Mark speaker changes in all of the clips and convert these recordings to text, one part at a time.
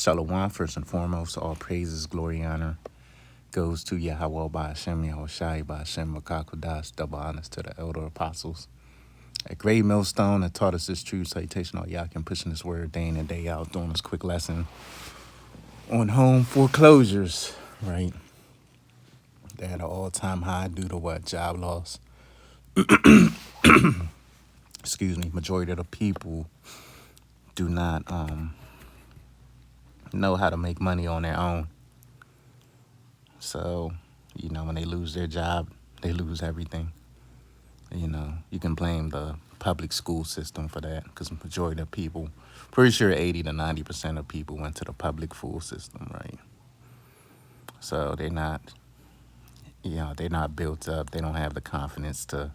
Speaker 1: Shalom, first and foremost, all praises, glory, honor goes to Yahweh by Hashem, Yahushai by Hashem, Makakodas, double honors to the elder apostles. A great millstone that taught us this true salutation, all Yakin pushing this word day in and day out, doing this quick lesson on home foreclosures, right? They're at an all-time high due to what? Job loss. Excuse me. Majority of the people do not know how to make money on their own. So, when they lose their job, they lose everything. You can blame the public school system for that because the majority of people, pretty sure 80 to 90% of people went to the public school system, right? So they're not built up. They don't have the confidence to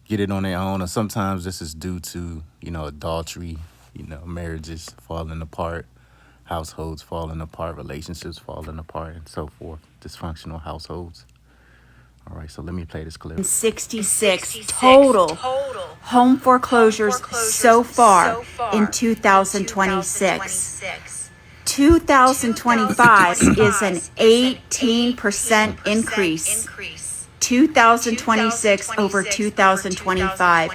Speaker 1: get it on their own. Or sometimes this is due to, adultery, marriages falling apart, households falling apart, relationships falling apart, and so forth. Dysfunctional households. All right, so let me play this clip.
Speaker 2: 66 total home foreclosures so far in 2026. 2025 is an 18% increase. 2026 over 2025.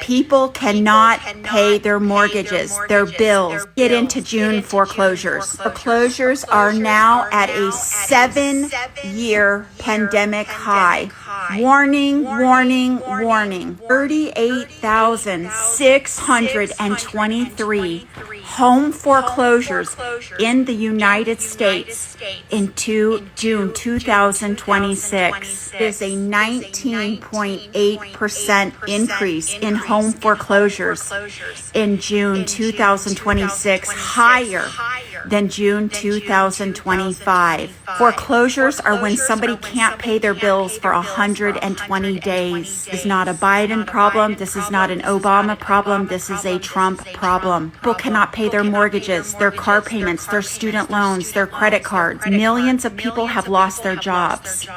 Speaker 2: People cannot pay their mortgages, their bills. Get into June foreclosures. Foreclosures are now at a 7-year pandemic high. Warning, warning, warning. 38,623 home foreclosures in the United States in June 2026. There's a 19.8% increase in home foreclosures in June 2026, higher than June 2025. Foreclosures are when somebody can't pay their bills for 120 days. This is not a Biden problem. This is not an Obama problem. This is a Trump problem. People cannot pay their mortgages, their car payments, their student loans, their credit cards. Millions of people have lost their jobs.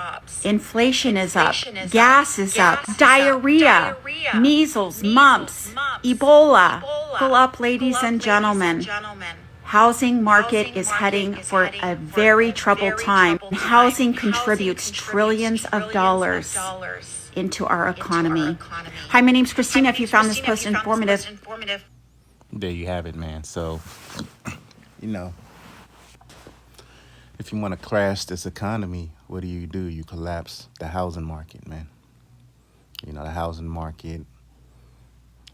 Speaker 2: Inflation is up. Gas is up. Diarrhea, measles, mumps, Ebola. Pull up, ladies and gentlemen. Housing market is heading for a very troubled time. Housing contributes trillions of dollars into our economy. Hi, my name's Christina. If you found this post informative.
Speaker 1: There you have it, man. So, if you want to crash this economy, what do? You collapse the housing market, man. The housing market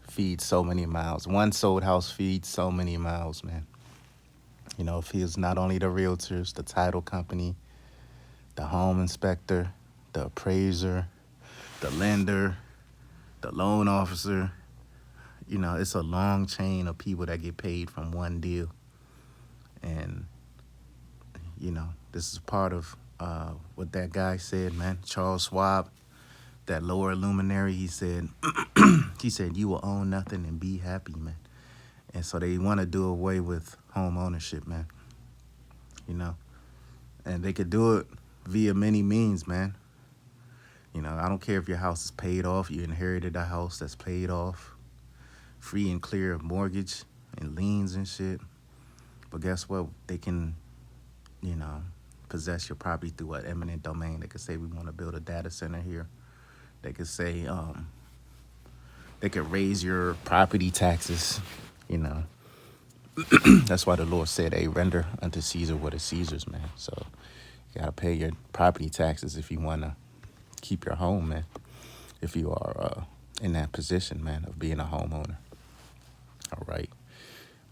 Speaker 1: feeds so many mouths. One sold house feeds so many mouths, man. It feeds not only the realtors, the title company, the home inspector, the appraiser, the lender, the loan officer. It's a long chain of people that get paid from one deal. And, this is part of what that guy said, man. Charles Schwab, that lower luminary, he said, you will own nothing and be happy, man. And so they want to do away with home ownership, man. And they could do it via many means, man. I don't care if your house is paid off. You inherited a house that's paid off, free and clear of mortgage and liens and shit. But guess what? They can, possess your property through what? Eminent domain. They could say we want to build a data center here. They could say they could raise your property taxes, That's why the Lord said, hey, render unto Caesar what is Caesar's, man. So you got to pay your property taxes if you want to keep your home, man. If you are in that position, man, of being a homeowner. All right.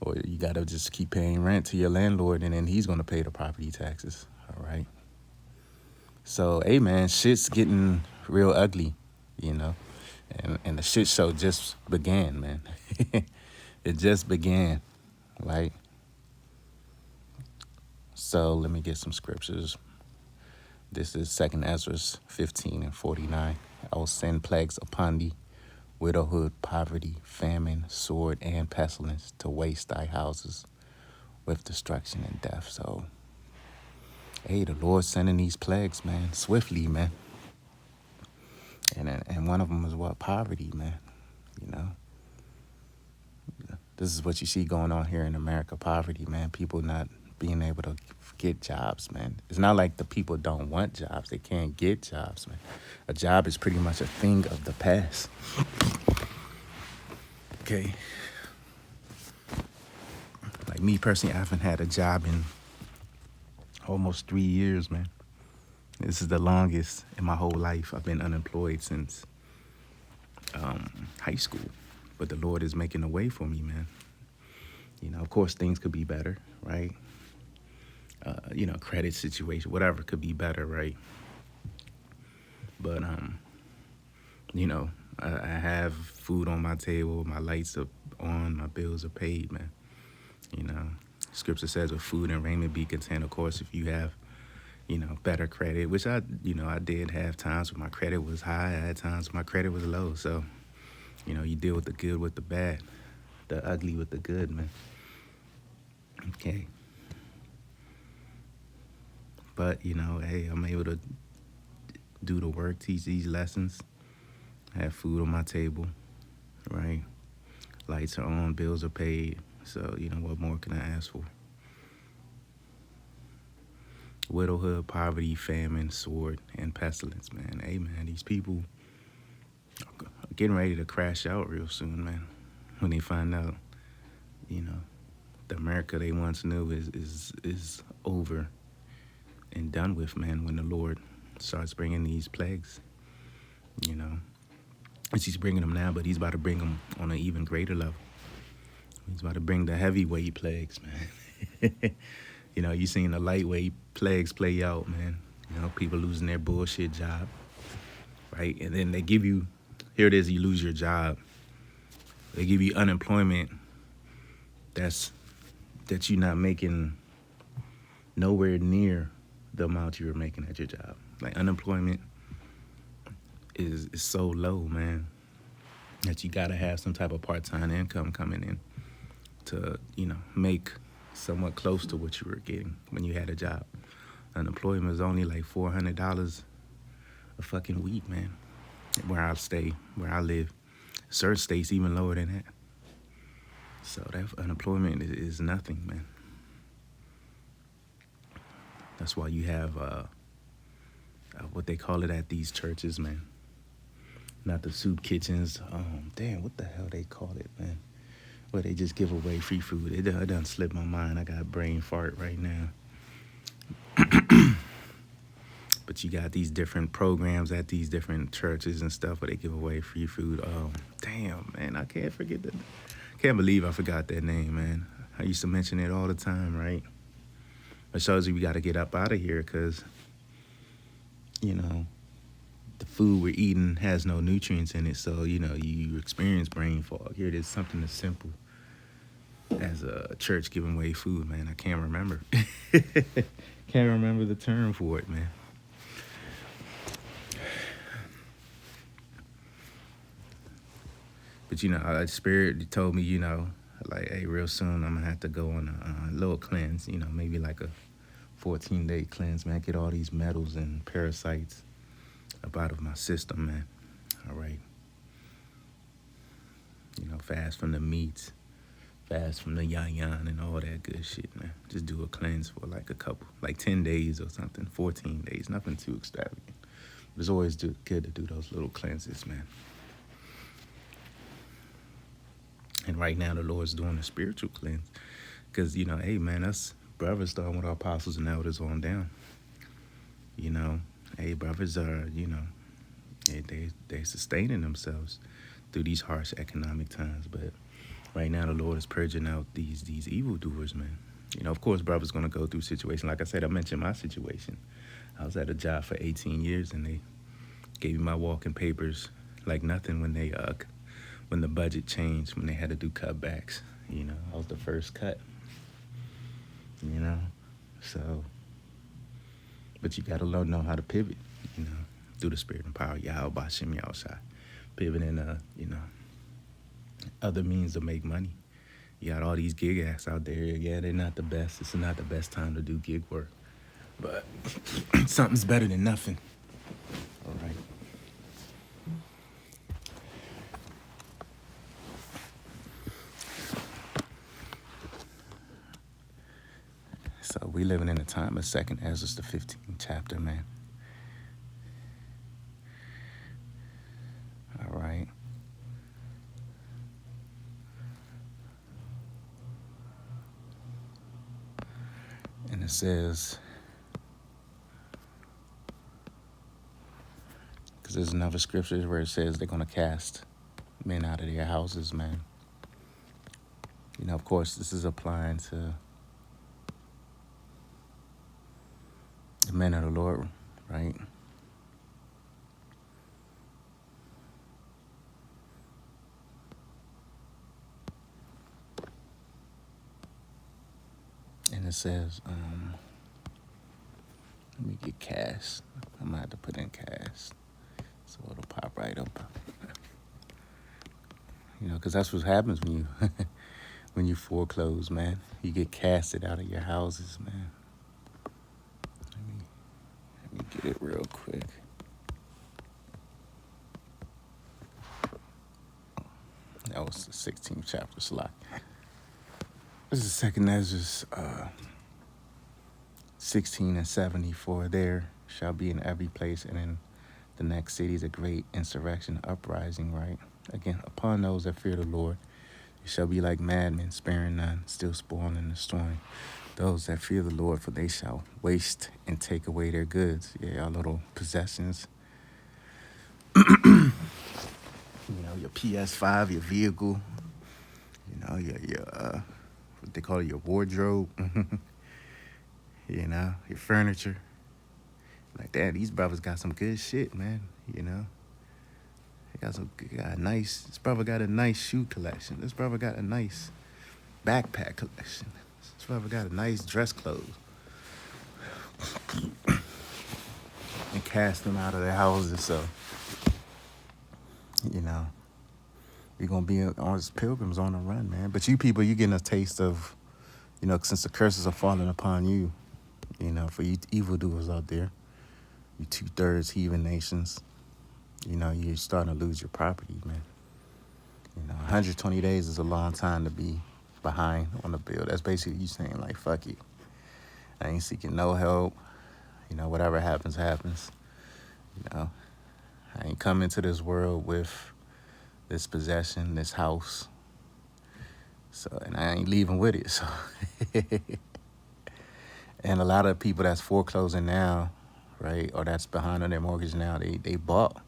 Speaker 1: Or you got to just keep paying rent to your landlord, and then he's going to pay the property taxes. All right. So, hey, man, shit's getting real ugly, And the shit show just began, man. It just began. Right? So let me get some scriptures. This is 2 Ezra 15 and 49. I will send plagues upon thee, widowhood, poverty, famine, sword, and pestilence to waste thy houses with destruction and death. So, hey, the Lord's sending these plagues, man, swiftly, man. And one of them is what? Poverty, man. This is what you see going on here in America, poverty, man. People not being able to get jobs, man. It's not like the people don't want jobs. They can't get jobs, man. A job is pretty much a thing of the past. Okay. Like me personally, I haven't had a job in almost 3 years, man. This is the longest in my whole life. I've been unemployed since high school. But the Lord is making a way for me, man. You know, of course, things could be better, right? You know, credit situation, whatever could be better, right? But, you know, I have food on my table, my lights are on, my bills are paid, man. You know, scripture says with food and raiment be content. Of course, if you have, you know, better credit, which I did have times when my credit was high. I had times when my credit was low. So, you know, you deal with the good with the bad, the ugly with the good, man. Okay. But, you know, hey, I'm able to do the work, teach these lessons, have food on my table, right? Lights are on, bills are paid. So, you know, what more can I ask for? Widowhood, poverty, famine, sword, and pestilence, man. Hey, man, these people are getting ready to crash out real soon, man. When they find out, you know, the America they once knew is over and done with, man, when the Lord starts bringing these plagues, you know. He's bringing them now, but he's about to bring them on an even greater level. He's about to bring the heavyweight plagues, man. You know, you seen the lightweight plagues play out, man. You know, people losing their bullshit job, right? And then they give you, here it is, you lose your job. They give you unemployment that you're not making nowhere near the amount you were making at your job. Like, unemployment is so low, man, that you gotta have some type of part-time income coming in to, you know, make somewhat close to what you were getting when you had a job. Unemployment is only like $400 a fucking week, man. Where I stay, where I live, certain states even lower than that. So that unemployment is nothing, man. That's why you have what they call it at these churches, man. Not the soup kitchens. Damn, what the hell they call it, man? Where they just give away free food. It done slipped my mind. I got a brain fart right now. But you got these different programs at these different churches and stuff where they give away free food. Damn, man, I can't forget that. Can't believe I forgot that name, man. I used to mention it all the time, right? It shows you we got to get up out of here because, you know, the food we're eating has no nutrients in it. So, you know, you experience brain fog. Here it is, something as simple as a church giving away food, man. I can't remember. Can't remember the term for it, man. But, you know, Spirit told me, you know, like, hey, real soon I'm going to have to go on a little cleanse, you know, maybe like a 14-day cleanse, man. Get all these metals and parasites up out of my system, man. All right. You know, fast from the meats, fast from the yan and all that good shit, man. Just do a cleanse for like a couple, like 10 days or something, 14 days, nothing too extravagant. But it's always good to do those little cleanses, man. And right now the Lord's doing a spiritual cleanse. Because, you know, hey, man, us brothers starting with our apostles and elders on down. You know, hey, brothers are, you know, they sustaining themselves through these harsh economic times. But right now the Lord is purging out these evildoers, man. You know, of course, brothers going to go through situations. Like I said, I mentioned my situation. I was at a job for 18 years, and they gave me my walking papers like nothing when the budget changed, when they had to do cutbacks. You know, I was the first cut. You know, so, but you got to know how to pivot, you know, through the spirit and power. Yahweh Bashim Yahushai. Pivot in, you know, other means to make money. You got all these gig acts out there. Yeah, they're not the best. It's not the best time to do gig work. But something's better than nothing. All right. So we living in a time of Second Ezra, the 15th chapter, man. All right. And it says, because there's another scripture where it says they're going to cast men out of their houses, man. You know, of course, this is applying to the men of the Lord, right? And it says, let me get cast. I'm going to have to put in cast so it'll pop right up. You know, because that's what happens when you when you foreclose, man. You get casted out of your houses, man. Let me get it real quick. That was the 16th chapter slot. This is Second Ezra 16 and 74. There shall be in every place and in the next cities a great insurrection, uprising, right? Again, upon those that fear the Lord, they shall be like madmen, sparing none, still spoiling and destroying. Those that fear the Lord, for they shall waste and take away their goods. Yeah, our little possessions. You know, your PS5, your vehicle, you know, your what they call it, your wardrobe, you know, your furniture. Like that, these brothers got some good shit, man, you know. This brother got a nice shoe collection. This brother got a nice backpack collection. This brother got a nice dress clothes. And cast them out of their houses, so, you know, you're going to be on as pilgrims on the run, man. But you people, you're getting a taste of, you know, since the curses are falling upon you, you know, for you evildoers out there, you 2/3 heathen nations, you know, you're starting to lose your property, man. You know, 120 days is a long time to be behind on the bill. That's basically you saying, like, fuck it. I ain't seeking no help. You know, whatever happens, happens. You know, I ain't come into this world with this possession, this house. So, and I ain't leaving with it. So, and a lot of people that's foreclosing now, right, or that's behind on their mortgage now, they bought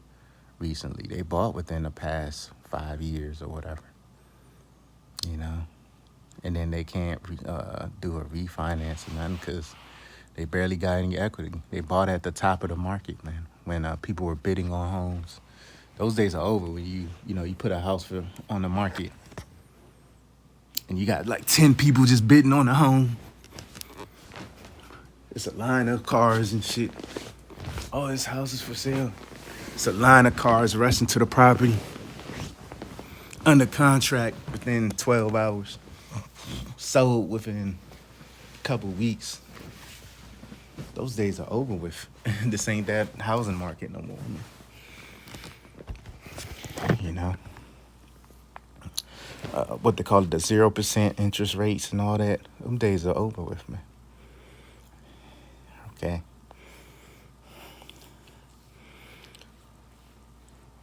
Speaker 1: recently. They bought within the past 5 years or whatever, you know, and then they can't do a refinance or nothing because they barely got any equity. They bought at the top of the market, man, when people were bidding on homes. Those days are over when you put a house on the market and you got like 10 people just bidding on the home. It's a line of cars and shit. Oh, this house is for sale. It's a line of cars rushing to the property. Under contract within 12 hours. Sold within a couple weeks. Those days are over with. This ain't that housing market no more. You know, what they call it, the 0% interest rates and all that. Them days are over with, man. Okay.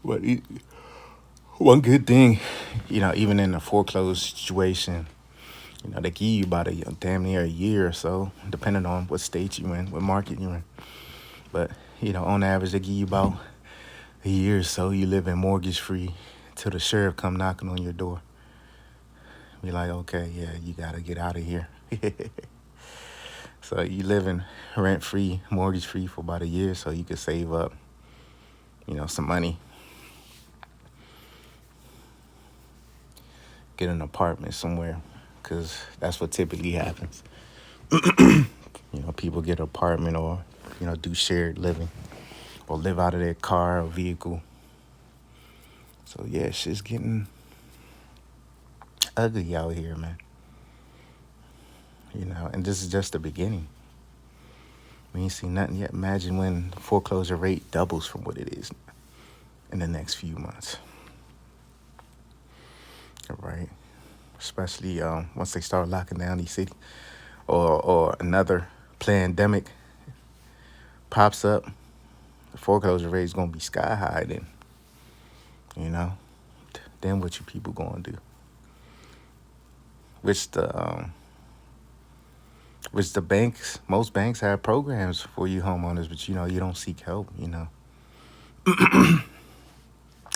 Speaker 1: But one good thing, you know, even in a foreclosed situation, you know, they give you about damn near a year or so, depending on what state you're in, what market you're in. But, you know, on average, they give you about a year or so. You live in mortgage free till the sheriff come knocking on your door. Be like, okay, yeah, you got to get out of here. So you living rent free, mortgage free for about a year so you could save up, you know, some money. Get an apartment somewhere, because that's what typically happens. You know, people get an apartment or, you know, do shared living or live out of their car or vehicle. So, yeah, shit's getting ugly out here, man. You know, and this is just the beginning. We ain't seen nothing yet. Imagine when the foreclosure rate doubles from what it is in the next few months. All right. Especially once they start locking down these cities. or another pandemic pops up, the foreclosure rate is gonna be sky high. Then, you know, then what you people gonna do? Which the banks, most banks have programs for you homeowners, but you don't seek help.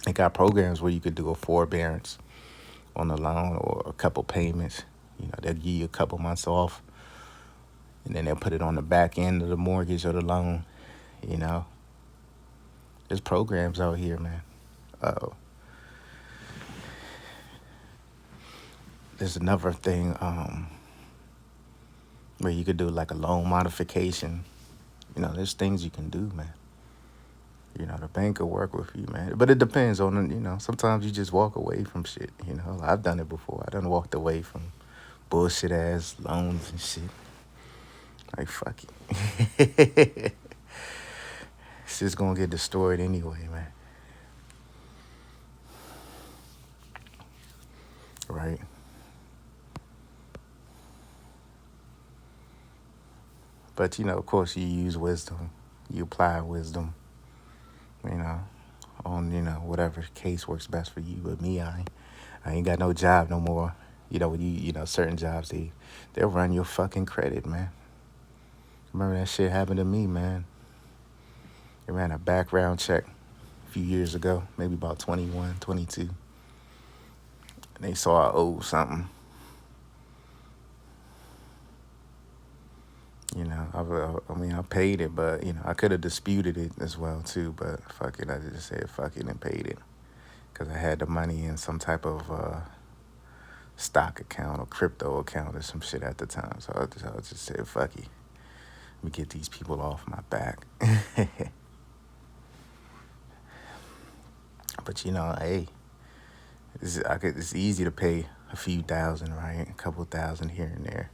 Speaker 1: They got programs where you could do a forbearance on the loan or a couple payments. They'll give you a couple months off, and then they'll put it on the back end of the mortgage or the loan. There's programs out here, man. There's another thing where you could do like a loan modification. There's things you can do, man. The bank will work with you, man. But it depends on, sometimes you just walk away from shit. I've done it before. I done walked away from bullshit ass loans and shit. Like, fuck it. It's just gonna get destroyed anyway, man. Right? But, of course, you use wisdom. You apply wisdom, on, whatever case works best for you. But me, I ain't got no job no more. Certain jobs, they'll run your fucking credit, man. Remember that shit happened to me, man. They ran a background check a few years ago, maybe about 21, 22. And they saw I owed something. I paid it, but, I could have disputed it as well, too. But fuck it, I just said fuck it and paid it. Because I had the money in some type of stock account or crypto account or some shit at the time. So I just said fuck it. Let me get these people off my back. But, hey, it's easy to pay a few thousand, right? A couple thousand here and there,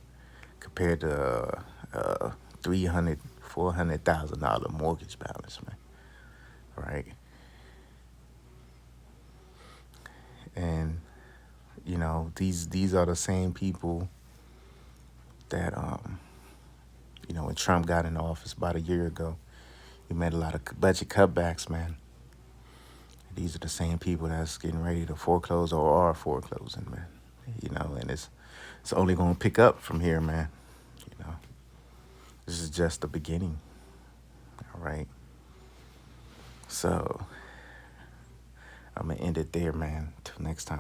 Speaker 1: compared to $300,000, $400,000 mortgage balance, man. Right? And these are the same people that when Trump got in office about a year ago, he made a lot of budget cutbacks, man. These are the same people that's getting ready to foreclose or are foreclosing, man. And it's only going to pick up from here, man. This is just the beginning. All right. So I'm going to end it there, man. Till next time.